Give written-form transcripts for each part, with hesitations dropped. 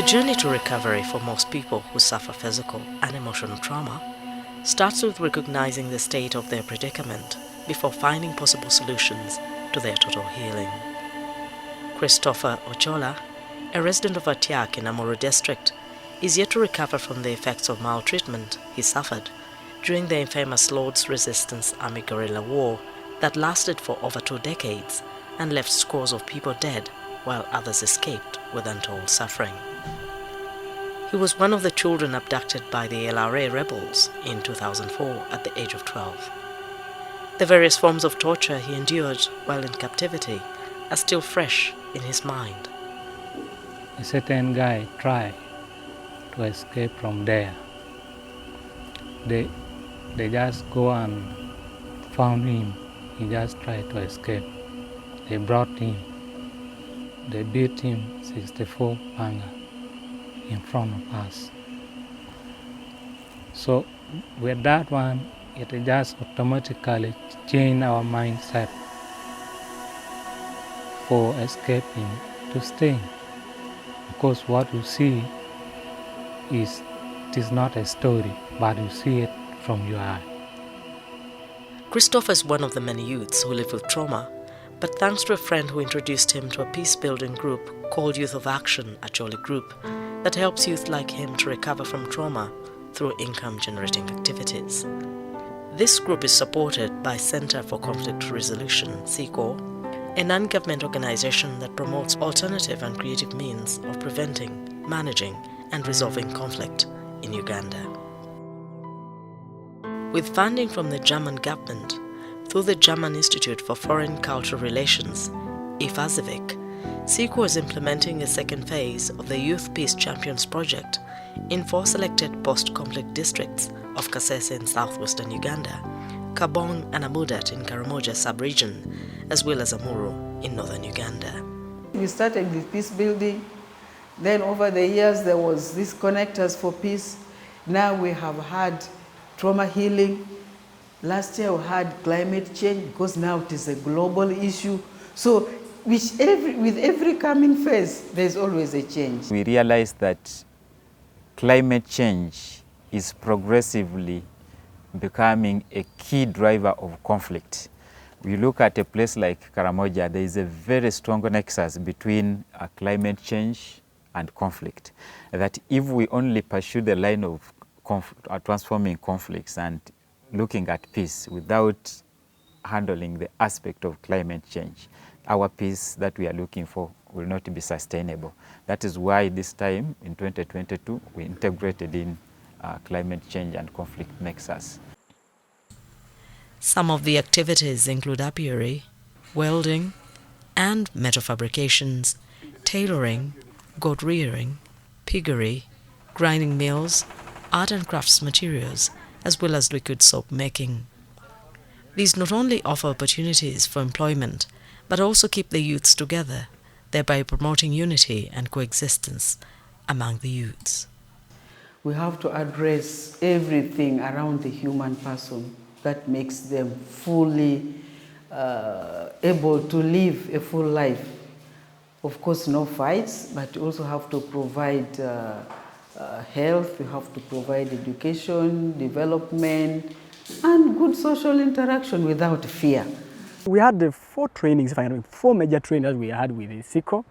The journey to recovery for most people who suffer physical and emotional trauma starts with recognizing the state of their predicament before finding possible solutions to their total healing. Christopher Ochola, a resident of Atiak in Amuru district, is yet to recover from the effects of maltreatment he suffered during the infamous Lord's Resistance Army guerrilla war that lasted for over 2 decades and left scores of people dead while others escaped with untold suffering. He was one of the children abducted by the LRA rebels in 2004 at the age of 12. The various forms of torture he endured while in captivity are still fresh in his mind. A certain guy tried to escape from there. They just go and found him. He just tried to escape. They brought him. They beat him 64 panga in front of us. So with that one, it just automatically changed our mindset for escaping to staying. Because what you see it is not a story, but you see it from your eye. Christopher is one of the many youths who live with trauma, but thanks to a friend who introduced him to a peace-building group called Youth of Action, a Choli group, that helps youth like him to recover from trauma through income-generating activities. This group is supported by Center for Conflict Resolution, CECORE, a non-government organization that promotes alternative and creative means of preventing, managing, and resolving conflict in Uganda. With funding from the German government through the German Institute for Foreign Cultural Relations, IFAZIVIC, CECORE is implementing a second phase of the Youth Peace Champions project in 4 selected post-conflict districts of Kasese in southwestern Uganda, Kabong and Amudat in Karamoja sub-region, as well as Amuru in northern Uganda. We started with peace building. Then over the years there was this Connectors for Peace. Now we have had trauma healing. Last year we had climate change because now it is a global issue. So with every coming phase, there's always a change. We realized that climate change is progressively becoming a key driver of conflict. We look at a place like Karamoja, there is a very strong nexus between climate change and conflict. That if we only pursue the line of transforming conflicts and looking at peace without handling the aspect of climate change, our peace that we are looking for will not be sustainable. That is why this time in 2022 we integrated in climate change and conflict nexus. Some of the activities include apiary, welding and metal fabrications, tailoring, goat rearing, piggery, grinding mills, art and crafts materials, as well as liquid soap making. These not only offer opportunities for employment, but also keep the youths together, thereby promoting unity and coexistence among the youths. We have to address everything around the human person that makes them fully able to live a full life. Of course, no fights, but you also have to provide health, you have to provide education, development, and good social interaction without fear. We had the 4 trainings, 4 major trainings we had with the CECORE.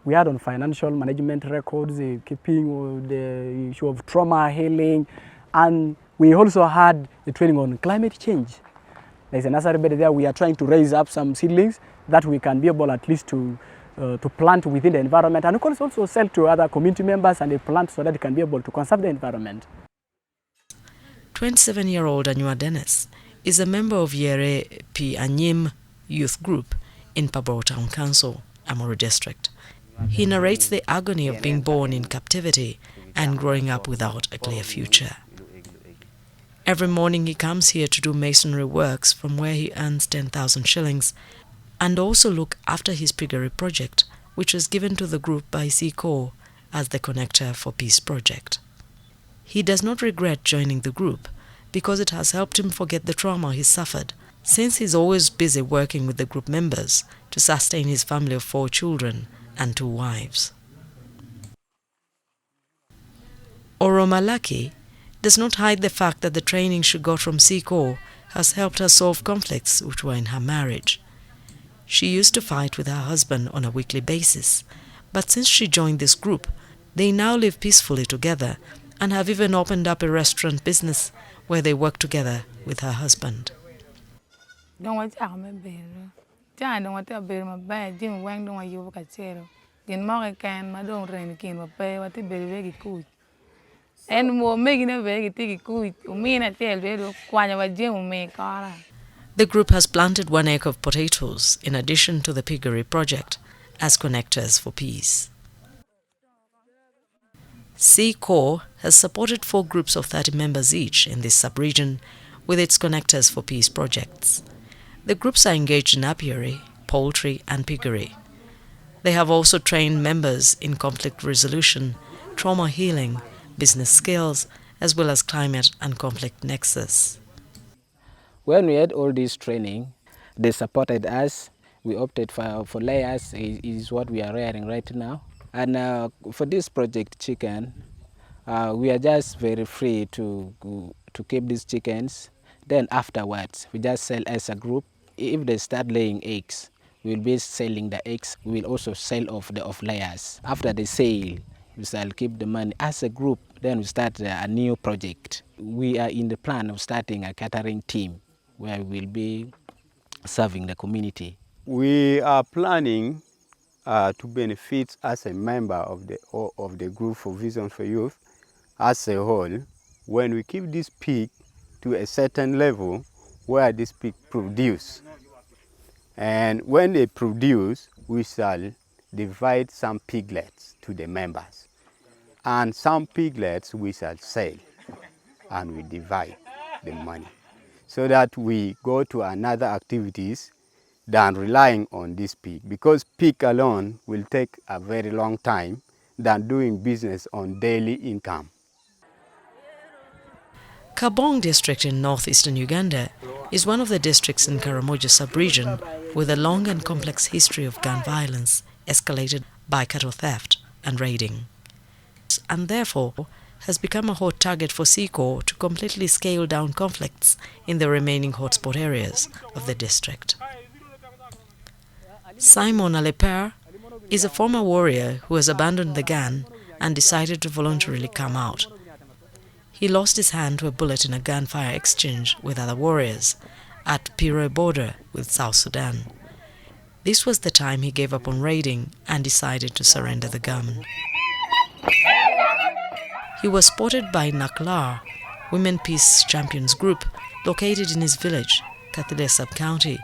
We had on financial management records, keeping the issue of trauma healing, and we also had the training on climate change. There's a nursery bed there. We are trying to raise up some seedlings that we can be able at least to plant within the environment, and of course also sell to other community members and they plant so that they can be able to conserve the environment. 27-year-old Anyua Dennis is a member of Yere P. Anyim Youth Group in Paboro Town Council, Amuru District. He narrates the agony of being born in captivity and growing up without a clear future. Every morning he comes here to do masonry works from where he earns 10,000 shillings and also look after his piggery project, which was given to the group by CECORE as the Connector for Peace project. He does not regret joining the group because it has helped him forget the trauma he suffered, since he's always busy working with the group members to sustain his family of 4 children and 2 wives. Oroma Lucky does not hide the fact that the training she got from CECORE has helped her solve conflicts which were in her marriage. She used to fight with her husband on a weekly basis, but since she joined this group, they now live peacefully together and have even opened up a restaurant business where they work together with her husband. The group has planted 1 acre of potatoes in addition to the piggery project as Connectors for Peace. CECORE has supported 4 groups of 30 members each in this sub-region with its Connectors for Peace projects. The groups are engaged in apiary, poultry and piggery. They have also trained members in conflict resolution, trauma healing, business skills, as well as climate and conflict nexus. When we had all this training, they supported us. We opted for layers, is what we are rearing right now. And for this project chicken, we are just very free to keep these chickens. Then afterwards, we just sell as a group. If they start laying eggs, we'll be selling the eggs. We will also sell off the layers. After the sale, we shall keep the money as a group. Then we start a new project. We are in the plan of starting a catering team where we will be serving the community. We are planning to benefit as a member of the group for Vision for Youth as a whole when we keep this pig to a certain level where this pig produce. And when they produce, we shall divide some piglets to the members. And some piglets we shall sell and we divide the money so that we go to another activities than relying on this pig, because pig alone will take a very long time than doing business on daily income. Kabong district in northeastern Uganda is one of the districts in Karamoja sub-region with a long and complex history of gun violence escalated by cattle theft and raiding, and therefore has become a hot target for CECORE to completely scale down conflicts in the remaining hotspot areas of the district. Simon Aleper is a former warrior who has abandoned the gun and decided to voluntarily come out. He lost his hand to a bullet in a gunfire exchange with other warriors at Piro border with South Sudan. This was the time he gave up on raiding and decided to surrender the gun. He was spotted by Naklar, Women Peace Champions group located in his village, Kathile sub-county,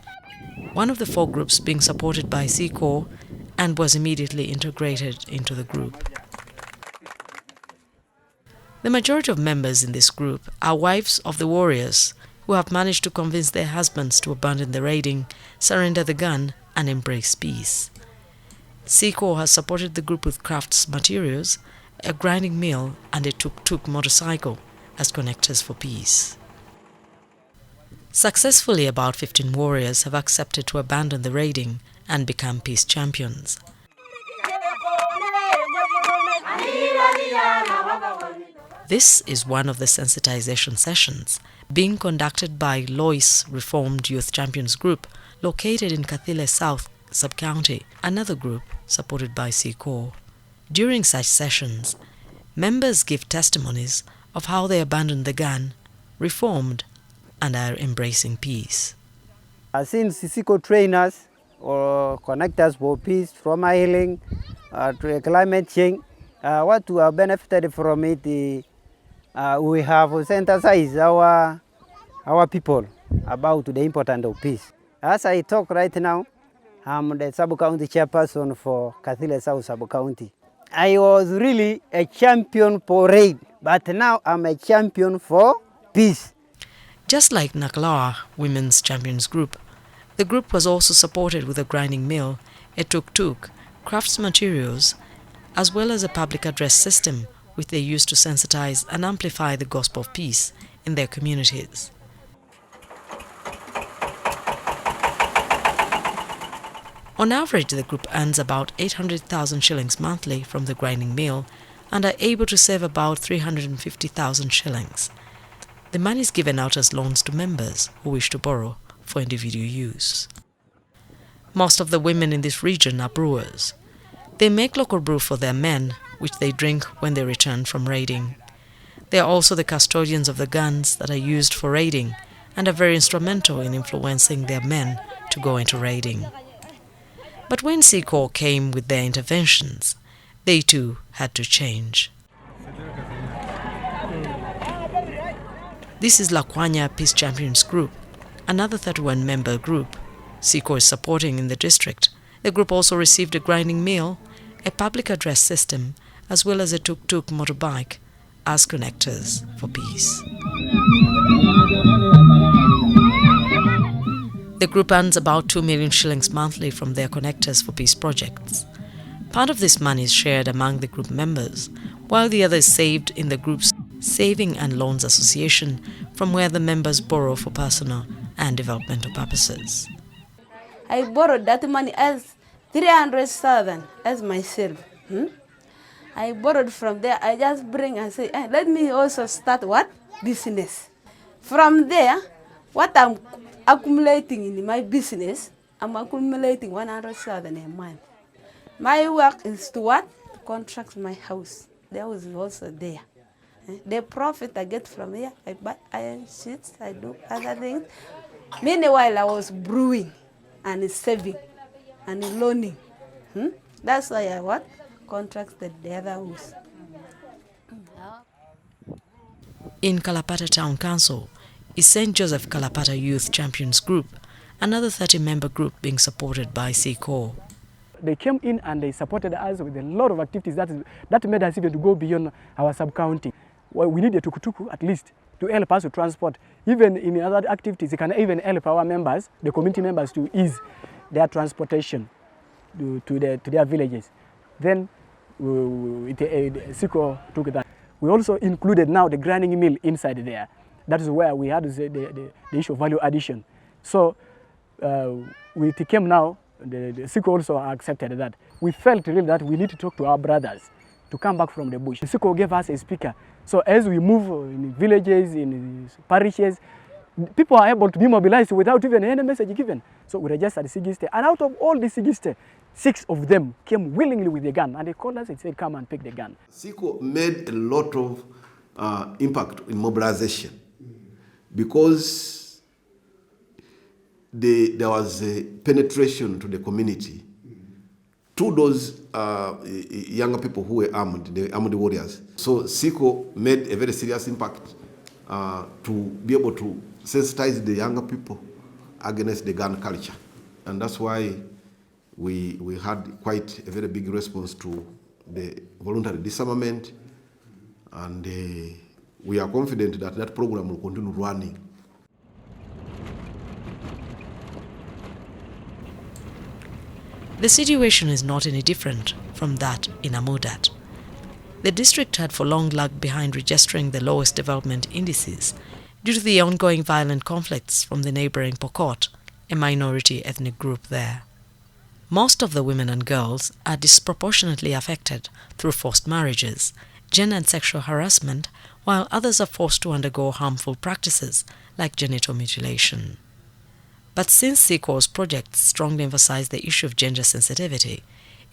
one of the 4 groups being supported by CECORE, and was immediately integrated into the group. The majority of members in this group are wives of the warriors who have managed to convince their husbands to abandon the raiding, surrender the gun, and embrace peace. CECORE has supported the group with crafts materials, a grinding mill, and a tuk-tuk motorcycle as Connectors for Peace. Successfully, about 15 warriors have accepted to abandon the raiding and become peace champions. This is one of the sensitization sessions being conducted by Lois Reformed Youth Champions group located in Kathile South sub-county, another group supported by CECORE. During such sessions, members give testimonies of how they abandoned the gun, reformed, and are embracing peace. Since CECORE trainers or Connectors for Peace, trauma healing, to climate change, what we have benefited from it, we have sensitized our people about the importance of peace. As I talk right now, I'm the sub-county chairperson for Kathile South sub-county. I was really a champion for raid, but now I'm a champion for peace. Just like Naklar Women's Champions Group, the group was also supported with a grinding mill, a tuk-tuk, crafts materials, as well as a public address system which they used to sensitize and amplify the gospel of peace in their communities. On average, the group earns about 800,000 shillings monthly from the grinding mill and are able to save about 350,000 shillings. The money is given out as loans to members who wish to borrow for individual use. Most of the women in this region are brewers. They make local brew for their men, which they drink when they return from raiding. They are also the custodians of the guns that are used for raiding and are very instrumental in influencing their men to go into raiding. But when CECORE came with their interventions, they too had to change. This is Lakwanya Peace Champions group, another 31-member group CECORE is supporting in the district. The group also received a grinding mill, a public address system, as well as a tuk-tuk motorbike as connectors for peace. The group earns about 2 million shillings monthly from their Connectors for Peace projects. Part of this money is shared among the group members, while the other is saved in the group's Saving and Loans Association, from where the members borrow for personal and developmental purposes. I borrowed that money as 300,000 as myself. I borrowed from there. I just bring and say, hey, let me also start what? Business. From there, what I'm accumulating in my business, I'm accumulating 100,000 a month. My work is to what? To contract my house. There was also there. The profit I get from here, I buy iron sheets, I do other things. Meanwhile, I was brewing and saving and loaning. That's why I what? Contracted the other house. In Kalapata Town Council is St. Joseph Kalapata Youth Champions Group, another 30-member group being supported by CECORE. They came in and they supported us with a lot of activities that made us even to go beyond our sub-county. Well, we need a tuk-tuk at least to help us to transport. Even in other activities, it can even help our members, the community members, to ease their transportation to their villages. Then CECORE took that. We also included now the grinding mill inside there. That is where we had the issue of value addition. So it came now, the CECORE also accepted that. We felt really that we need to talk to our brothers to come back from the bush. CECORE gave us a speaker. So as we move in villages, in parishes, people are able to be mobilized without even any message given. So we registered 60, and out of all the 60, 6 of them came willingly with the gun, and they called us and said, come and pick the gun. CECORE made a lot of impact in mobilization because there was a penetration to the community to those younger people who were armed, the armed warriors. So CECORE made a very serious impact to be able to sensitize the younger people against the gun culture. And that's why we had quite a very big response to the voluntary disarmament, and we are confident that that program will continue running. The situation is not any different from that in Amudat. The district had for long lagged behind registering the lowest development indices due to the ongoing violent conflicts from the neighboring Pokot, a minority ethnic group there. Most of the women and girls are disproportionately affected through forced marriages, gender and sexual harassment, while others are forced to undergo harmful practices like genital mutilation. But since CECORE's projects strongly emphasize the issue of gender sensitivity,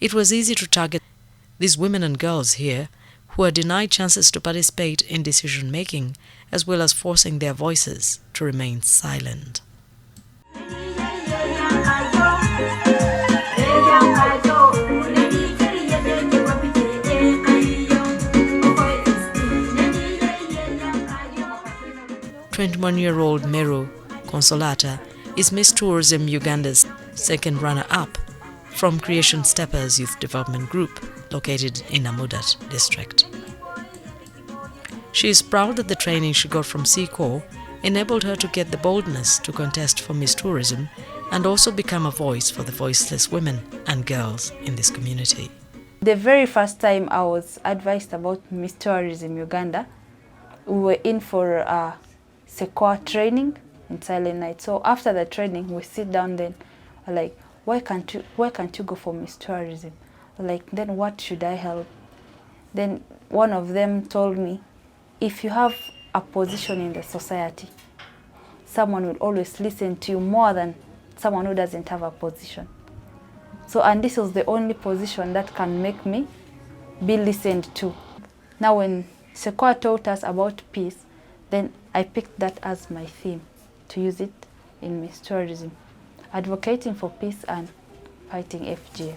it was easy to target these women and girls here who are denied chances to participate in decision-making, as well as forcing their voices to remain silent. "21-year-old Meru Consolata is Miss Tourism Uganda's second runner-up from Creation Steppers Youth Development Group, located in Amudat district. She is proud that the training she got from CECORE enabled her to get the boldness to contest for Miss Tourism and also become a voice for the voiceless women and girls in this community. The very first time I was advised about Miss Tourism Uganda, we were in for CECORE training in Silent Night. So after the training, we sit down then, like, why can't you go for Miss Tourism? Like, then what should I help? Then one of them told me, if you have a position in the society, someone will always listen to you more than someone who doesn't have a position. So, and this was the only position that can make me be listened to. Now when CECORE taught us about peace, then I picked that as my theme, to use it in Miss Tourism, advocating for peace and fighting FGM.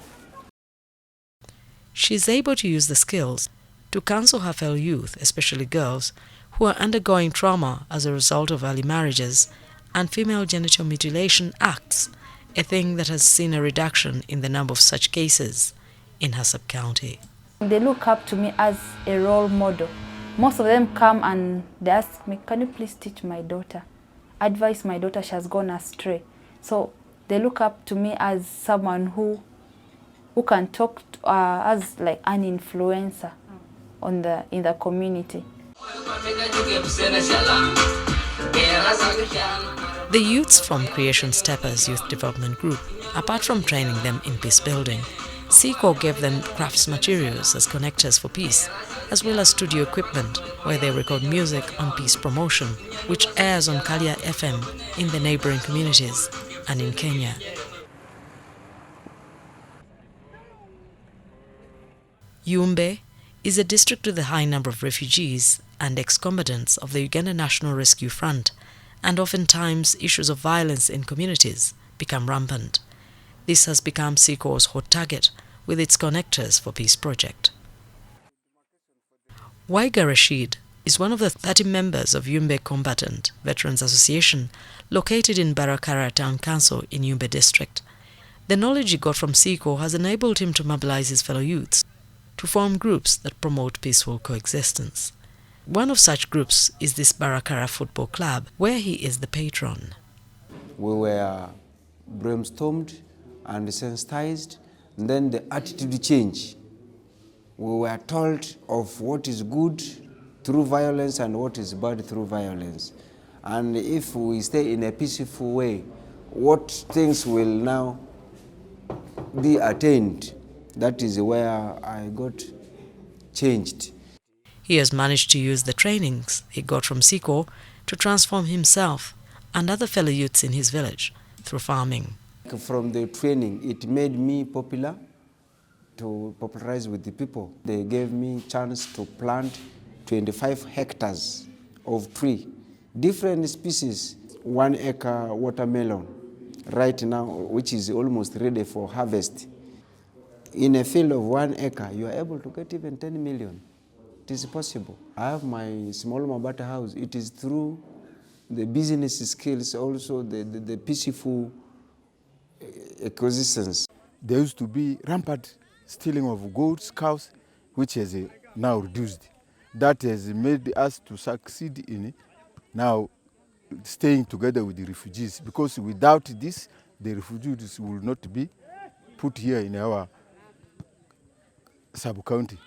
She is able to use the skills to counsel her fellow youth, especially girls, who are undergoing trauma as a result of early marriages and female genital mutilation acts, a thing that has seen a reduction in the number of such cases in her sub-county. They look up to me as a role model. Most of them come and they ask me, can you please teach my daughter? Advise my daughter, she has gone astray. So they look up to me as someone who can talk to, as like an influencer in the community. The youths from Creation Steppers Youth Development Group, apart from training them in peace building, CECORE gave them crafts materials as connectors for peace, as well as studio equipment where they record music on peace promotion, which airs on Kalia FM in the neighboring communities and in Kenya. Yumbe is a district with a high number of refugees and ex-combatants of the Uganda National Rescue Front, and oftentimes issues of violence in communities become rampant. This has become CECORE's hot target with its Connectors for Peace project. Waiga Rashid is one of the 30 members of Yumbe Combatant Veterans Association located in Barakara Town Council in Yumbe District. The knowledge he got from CECORE has enabled him to mobilize his fellow youths to form groups that promote peaceful coexistence. One of such groups is this Barakara Football Club, where he is the patron. We were brainstormed and sensitized, and then the attitude changed. We were told of what is good through violence and what is bad through violence. And if we stay in a peaceful way, what things will now be attained? That is where I got changed. He has managed to use the trainings he got from CECORE to transform himself and other fellow youths in his village through farming. From the training, it made me popular, to popularize with the people. They gave me chance to plant 25 hectares of tree, different species, 1 acre watermelon right now, which is almost ready for harvest. In a field of 1 acre, you are able to get even 10 million. It is possible. I have my small Mabata house. It is through the business skills, also the peaceful coexistence. There used to be rampant stealing of goats, cows, which has now reduced. That has made us to succeed in now staying together with the refugees, because without this, the refugees will not be put here in our sub-county.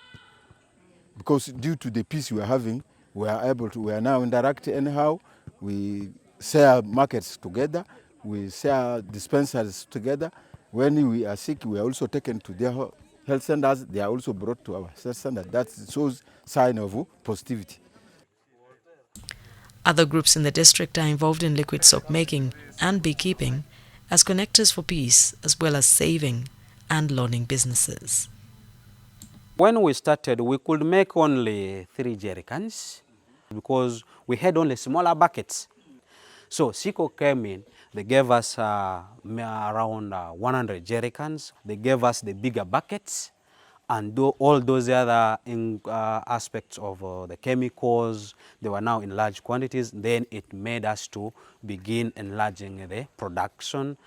Because due to the peace we are having, we are now interact anyhow. We share markets together, we share dispensaries together. When we are sick, we are also taken to their health centers. They are also brought to our health center. That shows sign of positivity. Other groups in the district are involved in liquid soap making and beekeeping as connectors for peace, as well as saving and loaning businesses. When we started, we could make only 3 jerrycans because we had only smaller buckets. So CECORE came in, they gave us around 100 jerrycans. They gave us the bigger buckets and do all those other aspects of the chemicals. They were now in large quantities. Then it made us to begin enlarging the production.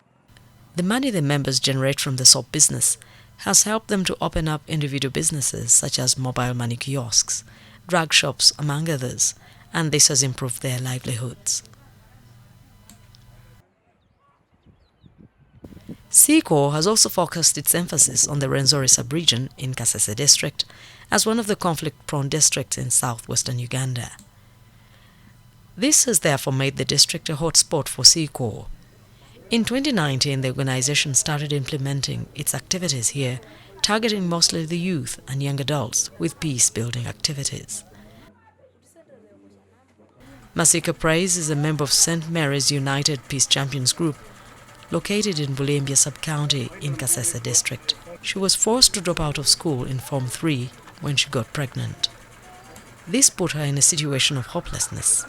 The money the members generate from the soap business has helped them to open up individual businesses such as mobile money kiosks, drug shops, among others, and this has improved their livelihoods. CECORE has also focused its emphasis on the Rwenzori sub-region in Kasese district as one of the conflict-prone districts in southwestern Uganda. This has therefore made the district a hotspot for CECORE. In 2019, the organization started implementing its activities here, targeting mostly the youth and young adults with peace-building activities. Masika Praise is a member of St. Mary's United Peace Champions group, located in Bulembia sub-county in Kasese district. She was forced to drop out of school in Form 3 when she got pregnant. This put her in a situation of hopelessness.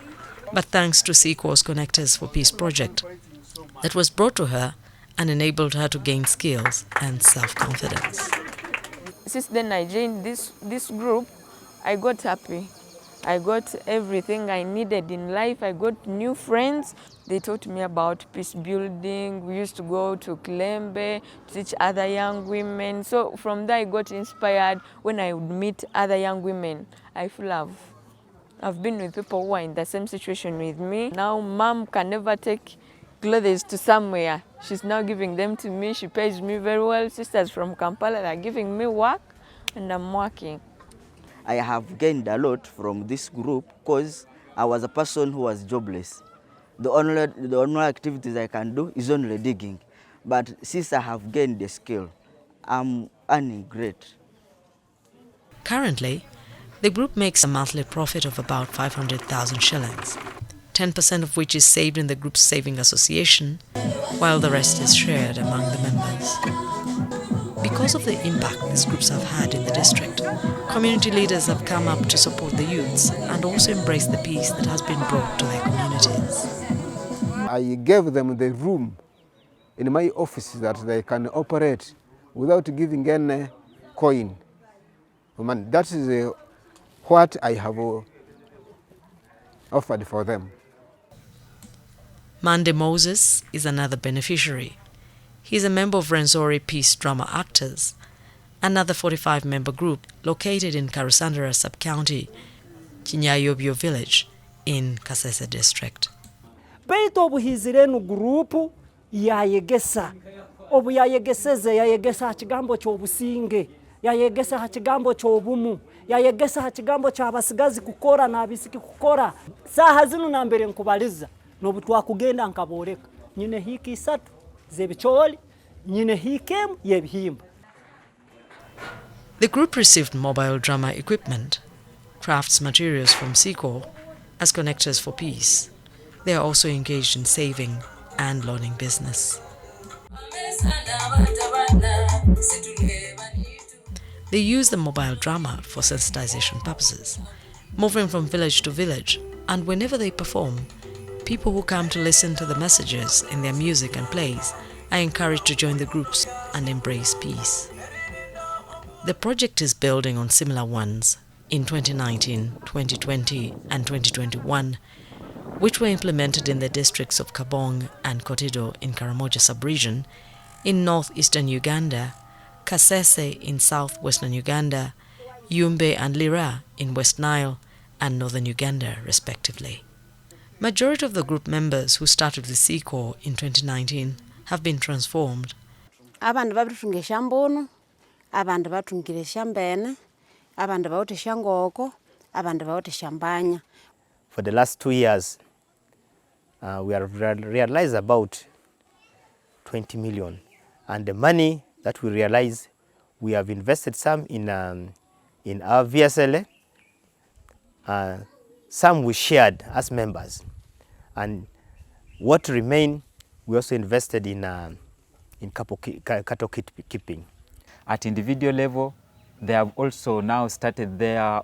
But thanks to CECORE's Connectors for Peace project that was brought to her and enabled her to gain skills and self-confidence. Since then I joined this group, I got happy. I got everything I needed in life. I got new friends. They taught me about peace building. We used to go to Kilembe to teach other young women. So from there I got inspired. When I would meet other young women, I feel I've been with people who are in the same situation with me. Now mom can never take clothes to somewhere. She's now giving them to me. She pays me very well. Sisters from Kampala are giving me work and I'm working. I have gained a lot from this group because I was a person who was jobless. The only activities I can do is only digging. But since I have gained the skill, I'm earning great. Currently, the group makes a monthly profit of about 500,000 shillings, 10% of which is saved in the group's saving association, while the rest is shared among the members. Because of the impact these groups have had in the district, community leaders have come up to support the youths and also embrace the peace that has been brought to their communities. I gave them the room in my office that they can operate without giving any coin. That is what I have offered for them. Mande Moses is another beneficiary. He is a member of Renzori Peace Drama Actors, another 45-member group located in Karusandara sub-county, Chinyayobyo village in Kasese district. Beito obuhizirenu grupu yayegesa. Obu yayegeseze yayegesa hakigambo ky'obusinge, yayegesa hakigambo ky'obumu, yayegesa hakigambo ky'abasigazi kukora n'abisiki kukora. Saha zinu nambere nkubaliza n'obu twakugenda nkaboreka. Nyine hiki isatu zebicholi, nyine hikemu yebihimba. The group received mobile drama equipment, crafts materials from CECORE as Connectors for Peace. They are also engaged in saving and learning business. They use the mobile drama for sensitization purposes, moving from village to village, and whenever they perform, people who come to listen to the messages in their music and plays are encouraged to join the groups and embrace peace. The project is building on similar ones in 2019, 2020 and 2021, which were implemented in the districts of Kabong and Kotido in Karamoja sub-region, in northeastern Uganda, Kasese in southwestern Uganda, Yumbe and Lira in West Nile and northern Uganda, respectively. Majority of the group members who started with CECORE in 2019 have been transformed. Abantu babutunge shambono, abantu batungire shambene, abantu bawote shangoko, abantu bawote shambanya. For the last 2 years, we have realized about 20 million. And the money that we realize, we have invested some in our VSLA, some we shared as members. And what remained, we also invested in cattle keeping. At individual level, they have also now started their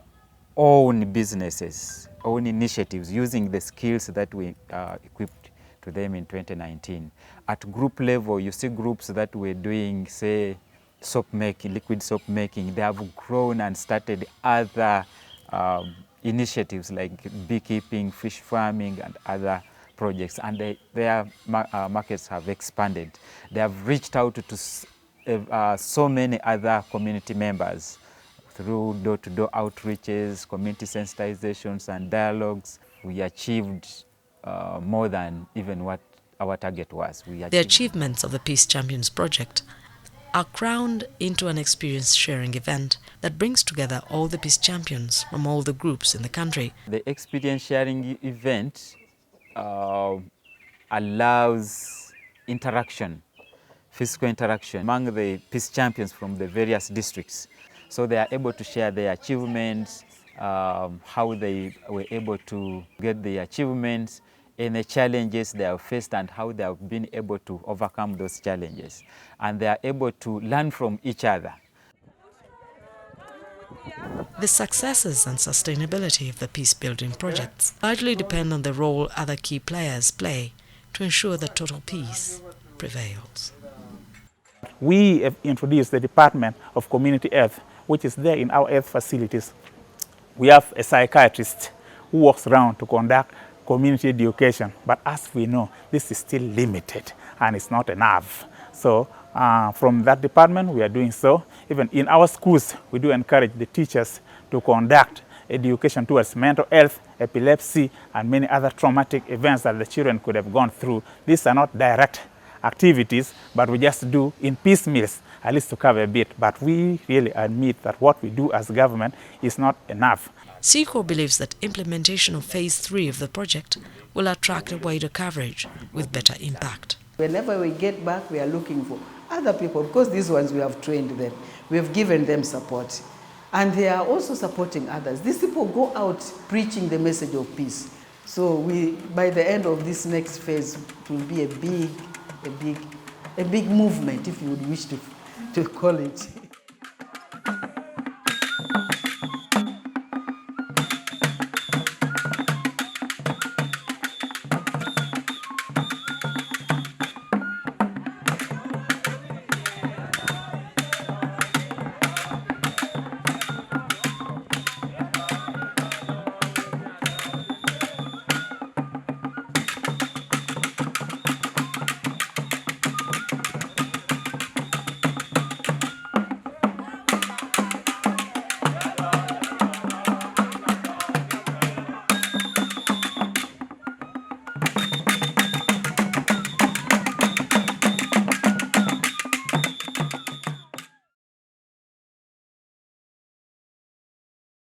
own businesses, own initiatives, using the skills that we equipped to them in 2019. At group level, you see groups that were doing, say, soap making, liquid soap making. They have grown and started other initiatives like beekeeping, fish farming, and other projects. And their markets have expanded. They have reached out to so many other community members through door-to-door outreaches, community sensitizations, and dialogues. We achieved more than even what our target was. The achievements of the Peace Champions project are crowned into an experience sharing event that brings together all the peace champions from all the groups in the country. The experience sharing event allows interaction, physical interaction among the peace champions from the various districts. So they are able to share their achievements, how they were able to get the achievements, and the challenges they have faced and how they have been able to overcome those challenges. And they are able to learn from each other. The successes and sustainability of the peace-building projects largely depend on the role other key players play to ensure that total peace prevails. We have introduced the Department of Community Health, which is there in our health facilities. We have a psychiatrist who walks around to conduct community education, but as we know, this is still limited and it's not enough. So from that department, we are doing so. Even in our schools, we do encourage the teachers to conduct education towards mental health, epilepsy, and many other traumatic events that the children could have gone through. These are not direct activities, but we just do in piecemeals, at least to cover a bit. But we really admit that what we do as government is not enough. CECORE believes that implementation of Phase 3 of the project will attract a wider coverage with better impact. Whenever we get back, we are looking for other people, because these ones we have trained them, we have given them support. And they are also supporting others. These people go out preaching the message of peace. So by the end of this next phase, it will be a big movement, if you would wish to call it.